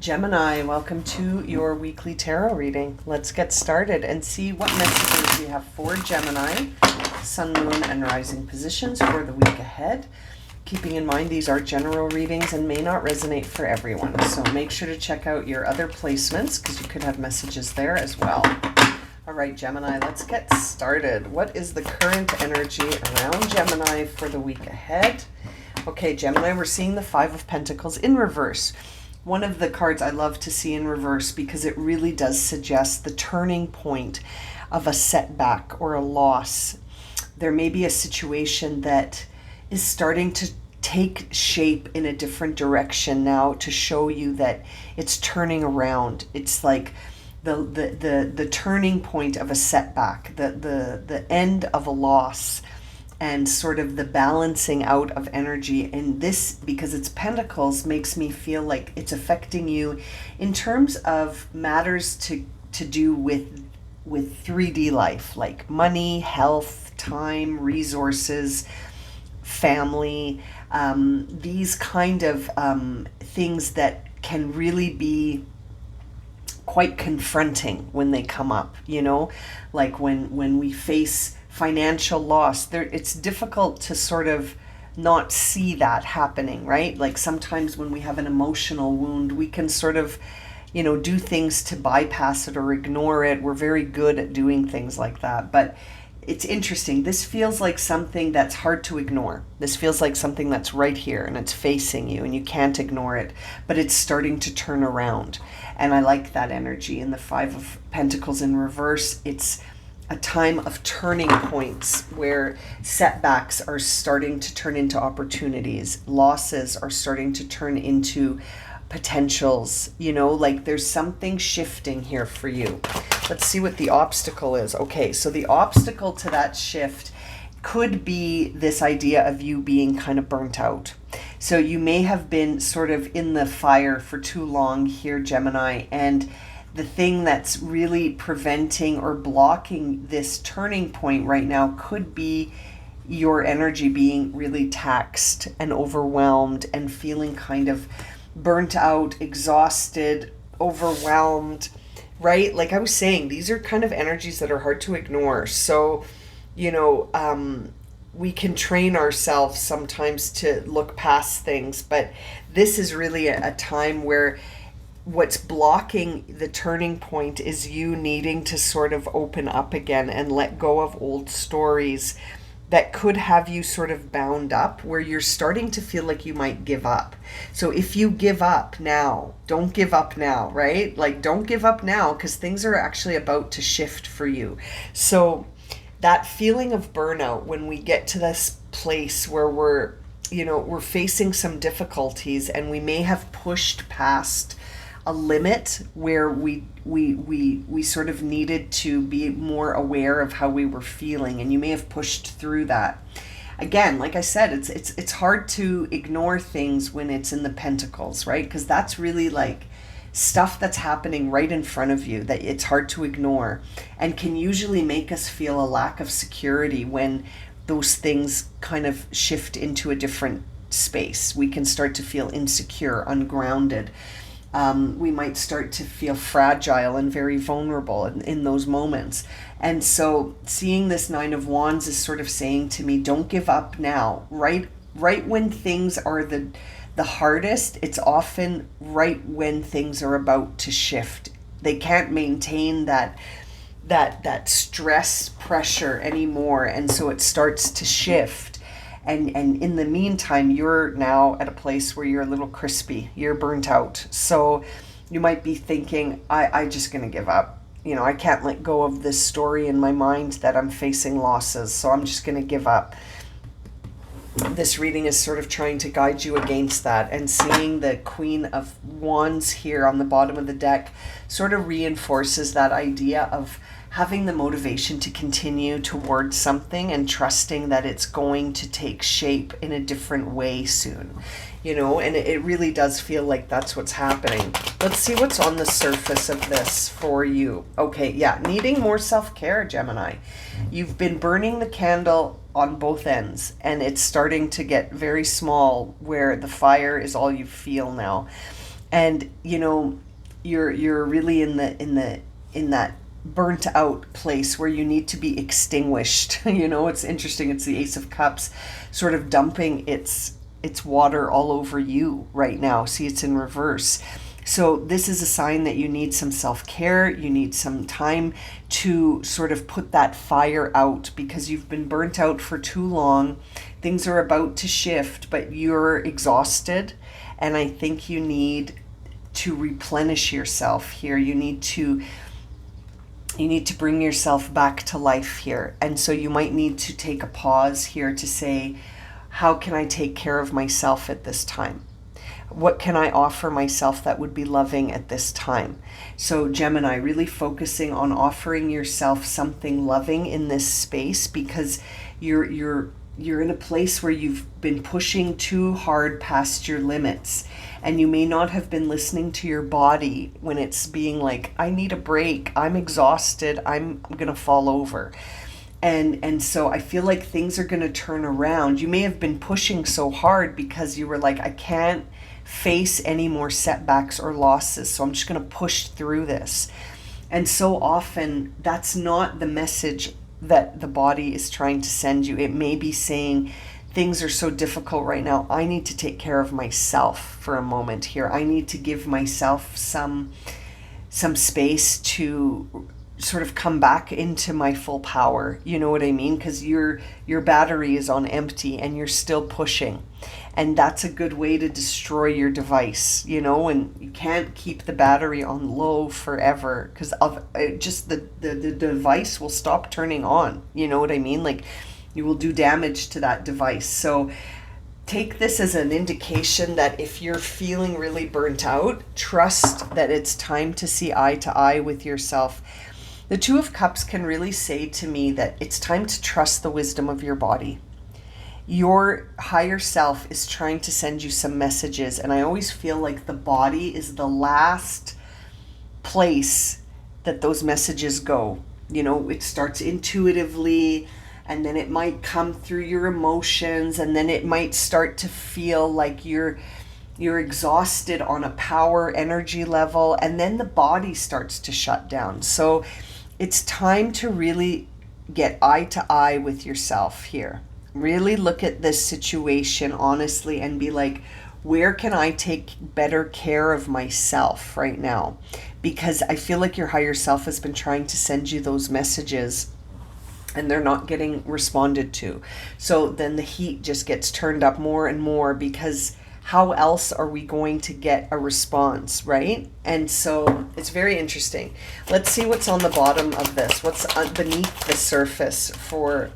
Gemini, welcome to your weekly tarot reading. Let's get started and see what messages we have for Gemini, Sun, Moon, and Rising positions for the week ahead. Keeping in mind these are general readings and may not resonate for everyone, so make sure to check out your other placements because you could have messages there as well. All right, Gemini, let's get started. What is the current energy around Gemini for the week ahead? Okay, Gemini, we're seeing the Five of Pentacles in reverse. One of the cards I love to see in reverse because it really does suggest the turning point of a setback or a loss. There may be a situation that is starting to take shape in a different direction now to show you that it's turning around. It's like the turning point of a setback, the end of a loss, and sort of the balancing out of energy. And this, because it's Pentacles, makes me feel like it's affecting you in terms of matters to do with 3D life, like money, health, time, resources, family, these kind of things that can really be quite confronting when they come up, you know, like when we face financial loss, it's difficult to sort of not see that happening, right? Like sometimes when we have an emotional wound, we can sort of, you know, do things to bypass it or ignore it. We're very good at doing things like that. But it's interesting. This feels like something that's hard to ignore. This feels like something that's right here and it's facing you and you can't ignore it, but it's starting to turn around. And I like that energy in the Five of Pentacles in reverse. It's a time of turning points where setbacks are starting to turn into opportunities. Losses are starting to turn into potentials, you know, like there's something shifting here for you. Let's see what the obstacle is. Okay, so the obstacle to that shift could be this idea of you being kind of burnt out. So you may have been sort of in the fire for too long here, Gemini, and the thing that's really preventing or blocking this turning point right now could be your energy being really taxed and overwhelmed and feeling kind of burnt out, exhausted, overwhelmed, right? Like I was saying, these are kind of energies that are hard to ignore. So, you know, we can train ourselves sometimes to look past things, but this is really a time where what's blocking the turning point is you needing to sort of open up again and let go of old stories that could have you sort of bound up, where you're starting to feel like you might give up. So if you give up now, don't give up now, right? Like don't give up now because things are actually about to shift for you. So that feeling of burnout, when we get to this place where we're facing some difficulties and we may have pushed past a limit where we sort of needed to be more aware of how we were feeling, and you may have pushed through that. Again, like I said, it's hard to ignore things when it's in the Pentacles, right? Because that's really like stuff that's happening right in front of you that it's hard to ignore and can usually make us feel a lack of security when those things kind of shift into a different space. We can start to feel insecure, ungrounded. We might start to feel fragile and very vulnerable in those moments. And so seeing this Nine of Wands is sort of saying to me, don't give up now. Right when things are the hardest, it's often right when things are about to shift. They can't maintain that stress pressure anymore, and so it starts to shift. And in the meantime, you're now at a place where you're a little crispy. You're burnt out. So you might be thinking, I'm just going to give up. You know, I can't let go of this story in my mind that I'm facing losses. So I'm just going to give up. This reading is sort of trying to guide you against that. And seeing the Queen of Wands here on the bottom of the deck sort of reinforces that idea of having the motivation to continue towards something and trusting that it's going to take shape in a different way soon, you know, and it really does feel like that's what's happening. Let's see what's on the surface of this for you. Okay, yeah, needing more self-care, Gemini. You've been burning the candle on both ends and it's starting to get very small where the fire is all you feel now. And you're really in that burnt out place where you need to be extinguished. It's interesting. It's the Ace of Cups sort of dumping its water all over you right now. See, it's in reverse. So this is a sign that you need some self-care. You need some time to sort of put that fire out because you've been burnt out for too long. Things are about to shift, but you're exhausted. And I think you need to replenish yourself here. You need to bring yourself back to life here. And so you might need to take a pause here to say, how can I take care of myself at this time? What can I offer myself that would be loving at this time? So Gemini, really focusing on offering yourself something loving in this space, because you're in a place where you've been pushing too hard past your limits, and you may not have been listening to your body when it's being like, I need a break, I'm exhausted, I'm gonna fall over. And so I feel like things are gonna turn around. You may have been pushing so hard because you were like, I can't face any more setbacks or losses, so I'm just going to push through this. And so often that's not the message that the body is trying to send you. It may be saying, things are so difficult right now, I need to take care of myself for a moment here. I need to give myself some space to sort of come back into my full power. You know what I mean? Because your battery is on empty and you're still pushing. And that's a good way to destroy your device, and you can't keep the battery on low forever, because of just the device will stop turning on. You know what I mean? Like, you will do damage to that device. So take this as an indication that if you're feeling really burnt out, trust that it's time to see eye to eye with yourself. The Two of Cups can really say to me that it's time to trust the wisdom of your body. Your higher self is trying to send you some messages, and I always feel like the body is the last place that those messages go. It starts intuitively, and then it might come through your emotions, and then it might start to feel like you're exhausted on a power energy level, and then the body starts to shut down. So it's time to really get eye to eye with yourself here. Really look at this situation honestly and be like, where can I take better care of myself right now? Because I feel like your higher self has been trying to send you those messages and they're not getting responded to. So then the heat just gets turned up more and more, because how else are we going to get a response, right? And so it's very interesting. Let's see what's on the bottom of this. What's beneath the surface for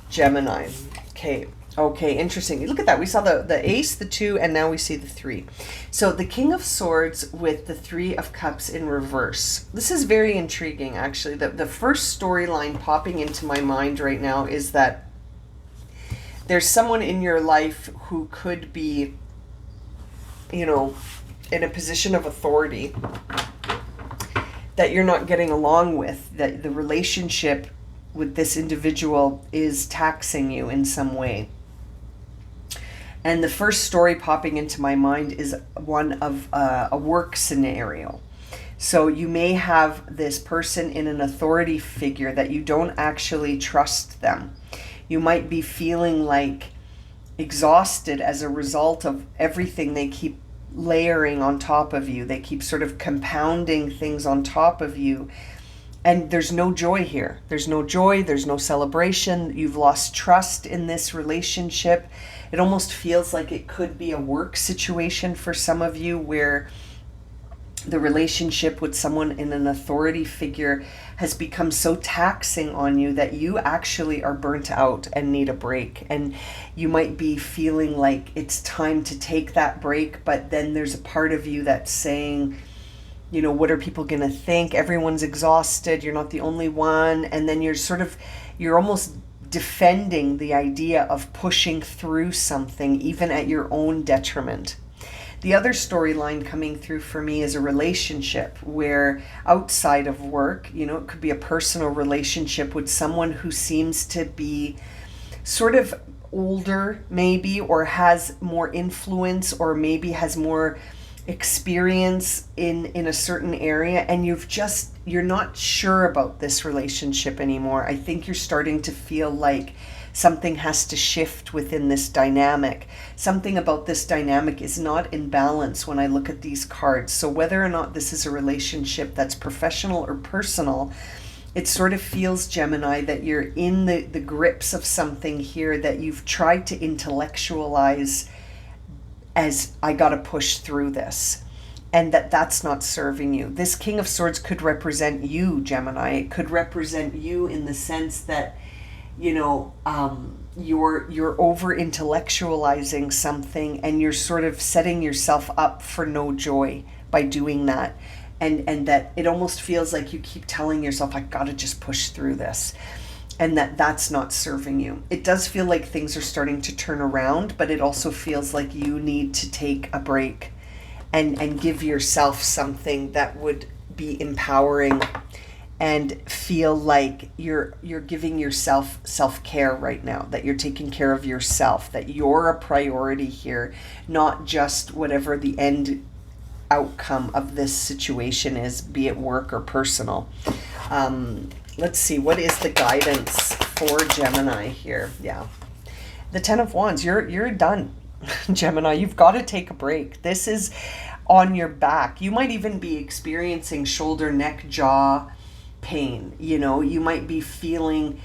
Gemini? Okay, interesting. Look at that. We saw the ace, the 2, and now we see the 3. So the King of Swords with the 3 of Cups in reverse. This is very intriguing, actually. The first storyline popping into my mind right now is that there's someone in your life who could be, in a position of authority that you're not getting along with, that the relationship with this individual is taxing you in some way. And the first story popping into my mind is one of a work scenario. So you may have this person in an authority figure that you don't actually trust them. You might be feeling like exhausted as a result of everything they keep layering on top of you. They keep sort of compounding things on top of you. And there's no joy here. There's no joy. There's no celebration. You've lost trust in this relationship. It almost feels like it could be a work situation for some of you, where the relationship with someone in an authority figure has become so taxing on you that you actually are burnt out and need a break. And you might be feeling like it's time to take that break, but then there's a part of you that's saying, what are people going to think? Everyone's exhausted. You're not the only one. And then you're almost defending the idea of pushing through something, even at your own detriment. The other storyline coming through for me is a relationship where, outside of work, it could be a personal relationship with someone who seems to be sort of older maybe, or has more influence, or maybe has more experience in a certain area, and you're not sure about this relationship anymore. I think you're starting to feel like something has to shift within this dynamic. Something about this dynamic is not in balance when I look at these cards. So whether or not this is a relationship that's professional or personal, it sort of feels, Gemini, that you're in the grips of something here that you've tried to intellectualize as, I gotta push through this, and that's not serving you. This King of Swords could represent you, Gemini. It could represent you in the sense that, you're over intellectualizing something, and you're sort of setting yourself up for no joy by doing that. And that it almost feels like you keep telling yourself, I gotta just push through this, and that's not serving you. It does feel like things are starting to turn around, but it also feels like you need to take a break and give yourself something that would be empowering, and feel like you're giving yourself self-care right now, that you're taking care of yourself, that you're a priority here, not just whatever the end outcome of this situation is, be it work or personal. Let's see, what is the guidance for Gemini here? Yeah, the Ten of Wands. You're done, Gemini. You've got to take a break. This is on your back. You might even be experiencing shoulder, neck, jaw pain. You might be feeling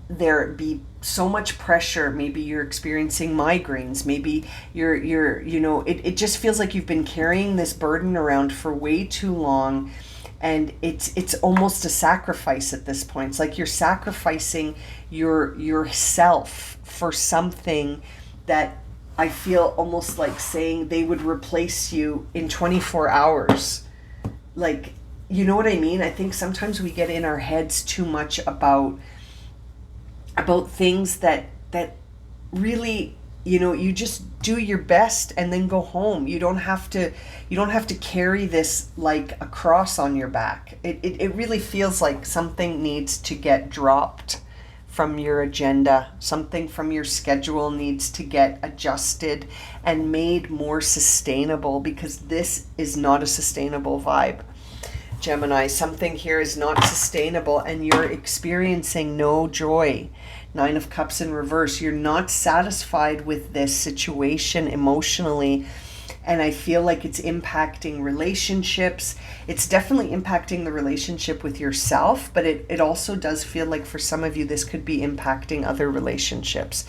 there be so much pressure. Maybe you're experiencing migraines. Maybe it just feels like you've been carrying this burden around for way too long, and it's almost a sacrifice at this point. It's like you're sacrificing yourself for something that I feel almost like saying they would replace you in 24 hours. Like, you know what I mean? I think sometimes we get in our heads too much about things that really, you just do your best and then go home. You don't have to carry this like a cross on your back. It really feels like something needs to get dropped from your agenda. Something from your schedule needs to get adjusted and made more sustainable, because this is not a sustainable vibe, Gemini. Something here is not sustainable, and you're experiencing no joy. Nine of Cups in reverse. You're not satisfied with this situation emotionally, and I feel like it's impacting relationships. It's definitely impacting the relationship with yourself, but it also does feel like for some of you this could be impacting other relationships.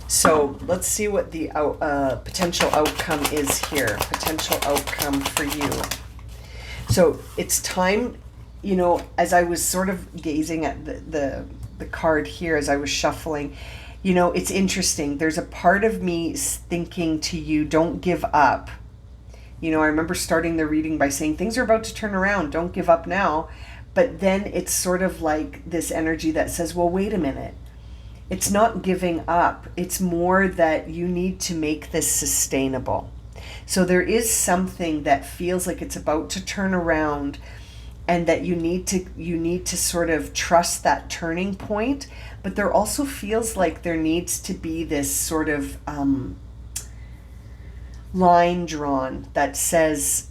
So let's see what the potential outcome is here. Potential outcome for you. So it's time, as I was sort of gazing at the card here, as I was shuffling, it's interesting. There's a part of me thinking to you, don't give up. I remember starting the reading by saying things are about to turn around. Don't give up now. But then it's sort of like this energy that says, well, wait a minute. It's not giving up. It's more that you need to make this sustainable. So there is something that feels like it's about to turn around, and that you need to sort of trust that turning point. But there also feels like there needs to be this sort of line drawn that says,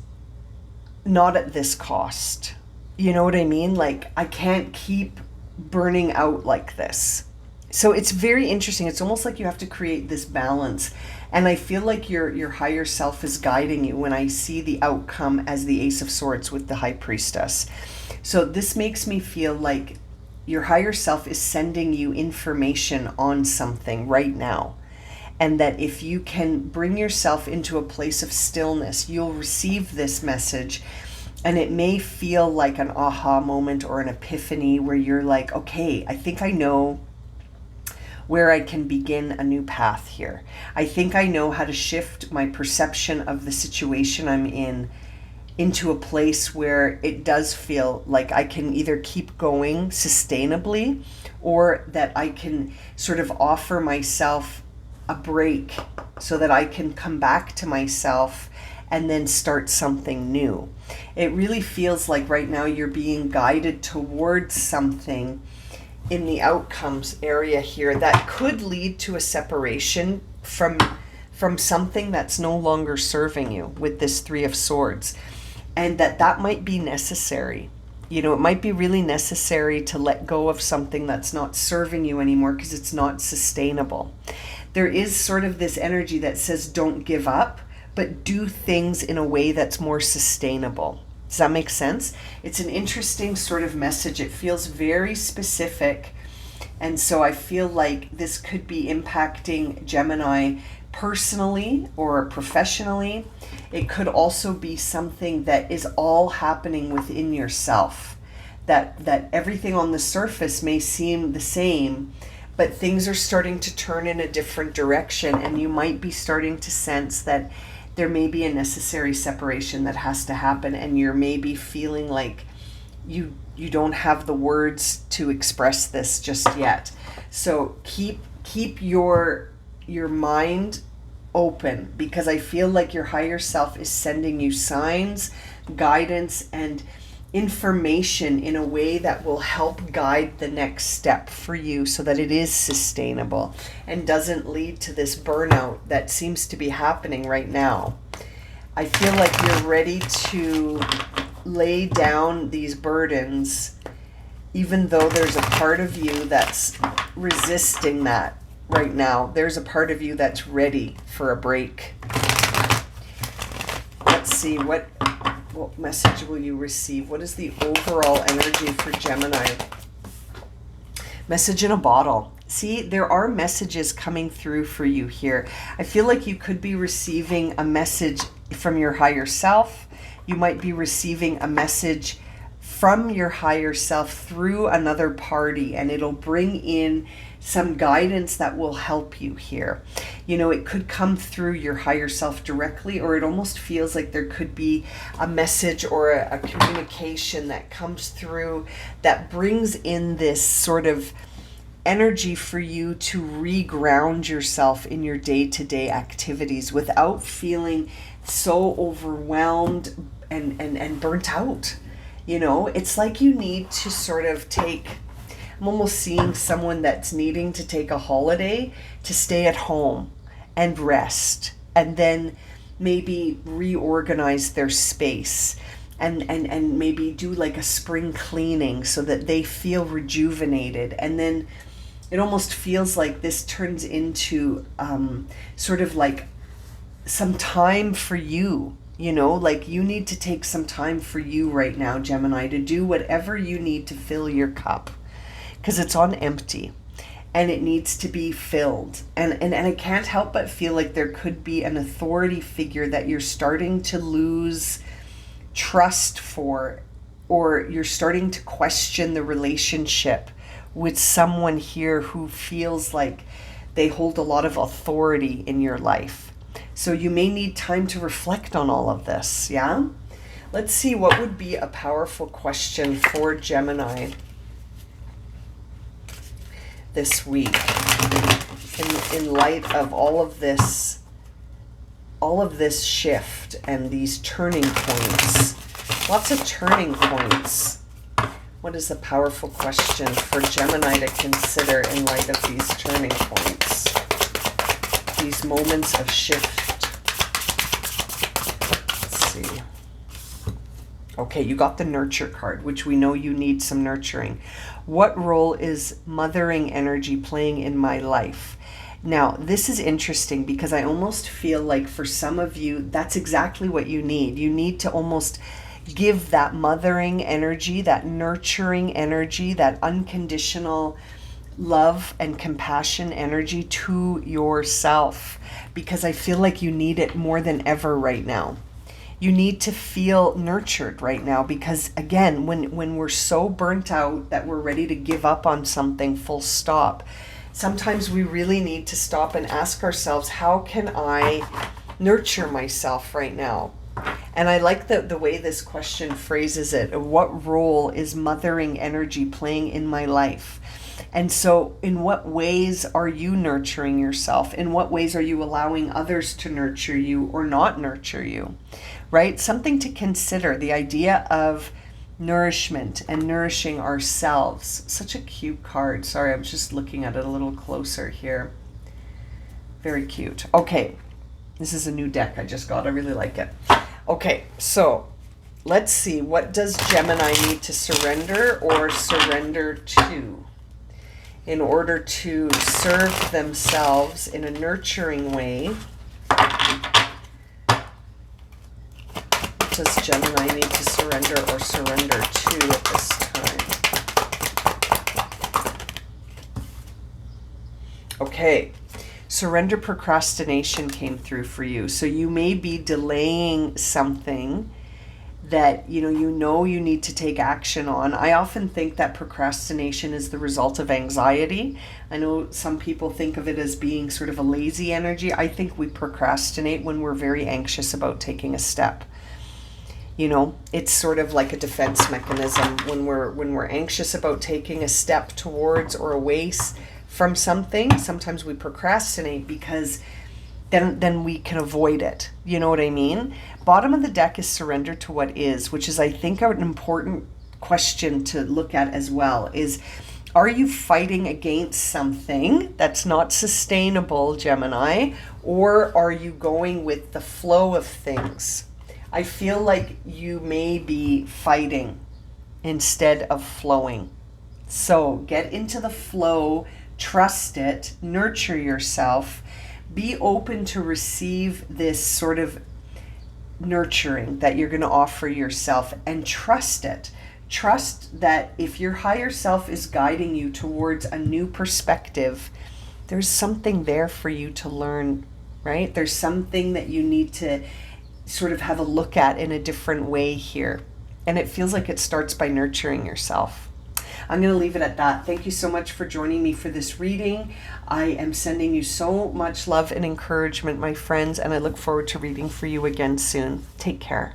not at this cost. You know what I mean? Like, I can't keep burning out like this. So it's very interesting. It's almost like you have to create this balance. And I feel like your higher self is guiding you when I see the outcome as the Ace of Swords with the High Priestess. So this makes me feel like your higher self is sending you information on something right now. And that if you can bring yourself into a place of stillness, you'll receive this message. And it may feel like an aha moment or an epiphany where you're like, okay, I think I know where I can begin a new path here. I think I know how to shift my perception of the situation I'm in into a place where it does feel like I can either keep going sustainably, or that I can sort of offer myself a break so that I can come back to myself and then start something new. It really feels like right now you're being guided towards something in the outcomes area here that could lead to a separation from from something that's no longer serving you with this Three of Swords. And that might be necessary. You know, it might be really necessary to let go of something that's not serving you anymore because it's not sustainable. There is sort of this energy that says don't give up, but do things in a way that's more sustainable. Does that make sense? It's an interesting sort of message. It feels very specific. And so I feel like this could be impacting Gemini personally or professionally. It could also be something that is all happening within yourself. That everything on the surface may seem the same, but things are starting to turn in a different direction, and you might be starting to sense that there may be a necessary separation that has to happen, and you're maybe feeling like you don't have the words to express this just yet. So keep your mind open, because I feel like your higher self is sending you signs, guidance, and information in a way that will help guide the next step for you so that it is sustainable and doesn't lead to this burnout that seems to be happening right now. I feel like you're ready to lay down these burdens, even though there's a part of you that's resisting that right now. There's a part of you that's ready for a break. Let's see, what message will you receive? What is the overall energy for Gemini? Message in a bottle. See, there are messages coming through for you here. I feel like you could be receiving a message from your higher self. You might be receiving a message from your higher self through another party, and it'll bring in some guidance that will help you here. You know, it could come through your higher self directly, or it almost feels like there could be a message or a communication that comes through that brings in this sort of energy for you to reground yourself in your day-to-day activities without feeling so overwhelmed and burnt out. You know, it's like you need to sort of I'm almost seeing someone that's needing to take a holiday to stay at home and rest, and then maybe reorganize their space and maybe do like a spring cleaning so that they feel rejuvenated. And then it almost feels like this turns into sort of like some time for you. You know, like you need to take some time for you right now, Gemini, to do whatever you need to fill your cup, because it's on empty and it needs to be filled. And I can't help but feel like there could be an authority figure that you're starting to lose trust for, or you're starting to question the relationship with someone here who feels like they hold a lot of authority in your life. So you may need time to reflect on all of this, yeah? Let's see, what would be a powerful question for Gemini this week in light of all of this shift and these turning points. Lots of turning points. What is a powerful question for Gemini to consider in light of these turning points? These moments of shift. Let's see. Okay, you got the nurture card, which we know you need some nurturing. What role is mothering energy playing in my life? Now, this is interesting because I almost feel like for some of you, that's exactly what you need. You need to almost give that mothering energy, that nurturing energy, that unconditional love and compassion energy to yourself, because I feel like you need it more than ever right now. You need to feel nurtured right now, because again, when we're so burnt out that we're ready to give up on something full stop, sometimes we really need to stop and ask ourselves, how can I nurture myself right now? And I like the way this question phrases it. What role is mothering energy playing in my life? And so in what ways are you nurturing yourself? In what ways are you allowing others to nurture you or not nurture you? Right? Something to consider, the idea of nourishment and nourishing ourselves. Such a cute card. Sorry, I'm just looking at it a little closer here. Very cute. Okay. This is a new deck I just got. I really like it. Okay, so let's see. What does Gemini need to surrender or surrender to in order to serve themselves in a nurturing way? What does Gemini need to surrender or surrender to at this time? Okay. Surrender procrastination came through for you. So you may be delaying something that you know you need to take action on. I often think that procrastination is the result of anxiety. I know some people think of it as being sort of a lazy energy. I think we procrastinate when we're very anxious about taking a step. It's sort of like a defense mechanism when we're anxious about taking a step towards or away from something. Sometimes we procrastinate because then we can avoid it. You know what I mean? Bottom of the deck is surrender to what is, which is, I think, an important question to look at as well, is, are you fighting against something that's not sustainable, Gemini, or are you going with the flow of things? I feel like you may be fighting instead of flowing. So get into the flow, trust it, nurture yourself, be open to receive this sort of nurturing that you're going to offer yourself, and trust it. Trust that if your higher self is guiding you towards a new perspective, there's something there for you to learn, right? There's something that you need to sort of have a look at in a different way here. And it feels like it starts by nurturing yourself. I'm going to leave it at that. Thank you so much for joining me for this reading. I am sending you so much love and encouragement, my friends, and I look forward to reading for you again soon. Take care.